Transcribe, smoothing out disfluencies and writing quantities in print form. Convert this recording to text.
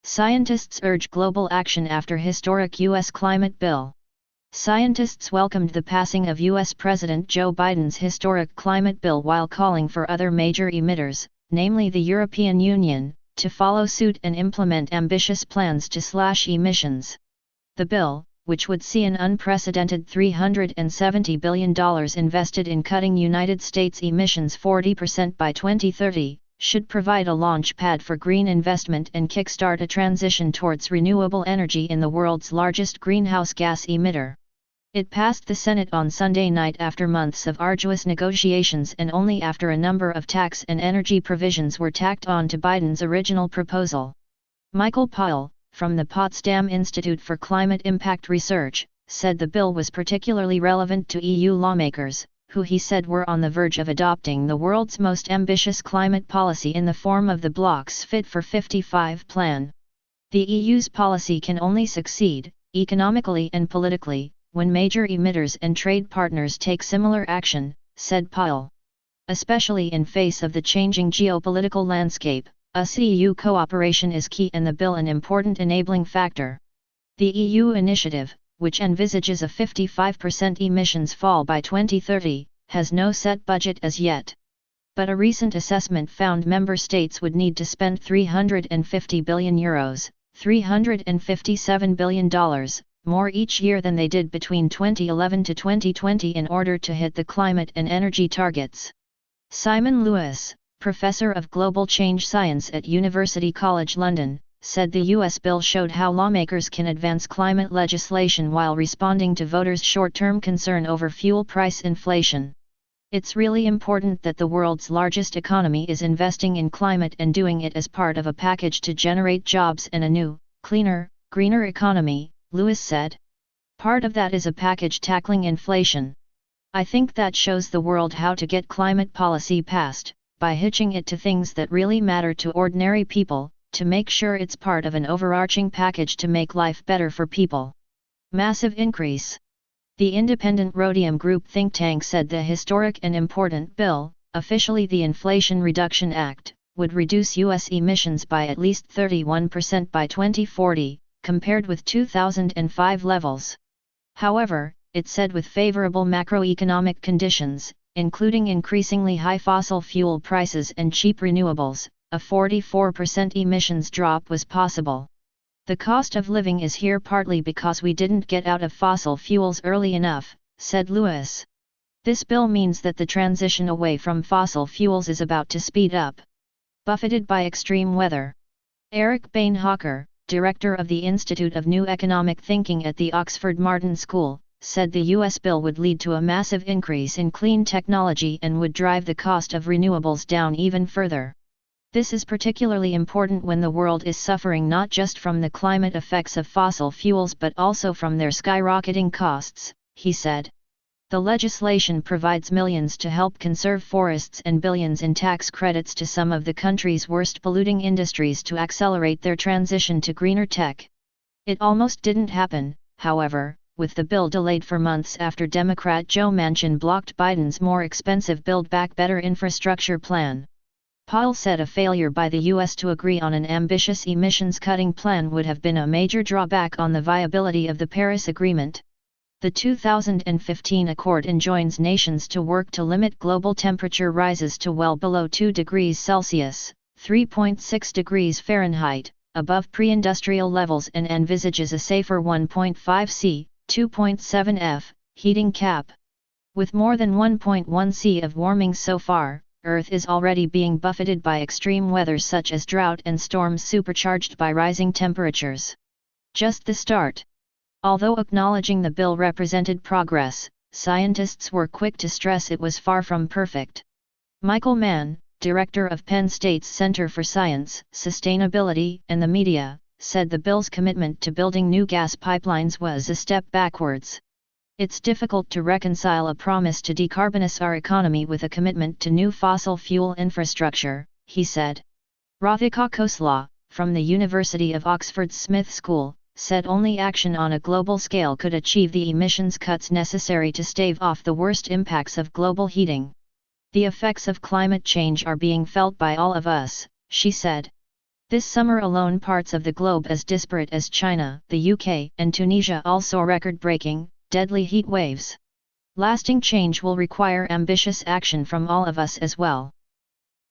Scientists urge global action after historic U.S. climate bill. Scientists welcomed the passing of U.S. President Joe Biden's historic climate bill while calling for other major emitters, namely the European Union, to follow suit and implement ambitious plans to slash emissions. The bill, which would see an unprecedented $370 billion invested in cutting United States emissions 40% by 2030, should provide a launch pad for green investment and kickstart a transition towards renewable energy in the world's largest greenhouse gas emitter. It passed the Senate on Sunday night after months of arduous negotiations and only after a number of tax and energy provisions were tacked on to Biden's original proposal. Michael Powell, from the Potsdam Institute for Climate Impact Research, said the bill was particularly relevant to EU lawmakers, who he said were on the verge of adopting the world's most ambitious climate policy in the form of the bloc's Fit for 55 plan. The EU's policy can only succeed, economically and politically, when major emitters and trade partners take similar action, said Powell. Especially in face of the changing geopolitical landscape, EU cooperation is key and the bill an important enabling factor. The EU initiative, which envisages a 55% emissions fall by 2030, has no set budget as yet. But a recent assessment found member states would need to spend €350 billion, $357 billion, more each year than they did between 2011 to 2020 in order to hit the climate and energy targets. Simon Lewis, professor of global change science at University College London, said the US bill showed how lawmakers can advance climate legislation while responding to voters' short-term concern over fuel price inflation. It's really important that the world's largest economy is investing in climate and doing it as part of a package to generate jobs and a new, cleaner, greener economy, Lewis said. Part of that is a package tackling inflation. I think that shows the world how to get climate policy passed, by hitching it to things that really matter to ordinary people, to make sure it's part of an overarching package to make life better for people. Massive increase. The independent Rhodium Group think tank said the historic and important bill, officially the Inflation Reduction Act, would reduce U.S. emissions by at least 31% by 2040, compared with 2005 levels. However, it said with favorable macroeconomic conditions, including increasingly high fossil fuel prices and cheap renewables, a 44% emissions drop was possible. The cost of living is here partly because we didn't get out of fossil fuels early enough, said Lewis. This bill means that the transition away from fossil fuels is about to speed up. Buffeted by extreme weather. Eric Bain-Hawker, director of the Institute of New Economic Thinking at the Oxford Martin School, said the U.S. bill would lead to a massive increase in clean technology and would drive the cost of renewables down even further. This is particularly important when the world is suffering not just from the climate effects of fossil fuels but also from their skyrocketing costs, he said. The legislation provides millions to help conserve forests and billions in tax credits to some of the country's worst polluting industries to accelerate their transition to greener tech. It almost didn't happen, however, with the bill delayed for months after Democrat Joe Manchin blocked Biden's more expensive Build Back Better infrastructure plan. Powell said a failure by the U.S. to agree on an ambitious emissions-cutting plan would have been a major drawback on the viability of the Paris Agreement. The 2015 accord enjoins nations to work to limit global temperature rises to well below 2 degrees Celsius, 3.6 degrees Fahrenheit, above pre-industrial levels and envisages a safer 1.5 C, 2.7 F, heating cap. With more than 1.1 C of warming so far, Earth is already being buffeted by extreme weather such as drought and storms supercharged by rising temperatures. Just the start. Although acknowledging the bill represented progress, scientists were quick to stress it was far from perfect. Michael Mann, director of Penn State's Center for Science, Sustainability and the Media, said the bill's commitment to building new gas pipelines was a step backwards. It's difficult to reconcile a promise to decarbonize our economy with a commitment to new fossil fuel infrastructure, he said. Radhika Khosla, from the University of Oxford's Smith School, said only action on a global scale could achieve the emissions cuts necessary to stave off the worst impacts of global heating. The effects of climate change are being felt by all of us, she said. This summer alone parts of the globe as disparate as China, the UK, and Tunisia all saw record-breaking, deadly heat waves. Lasting change will require ambitious action from all of us as well.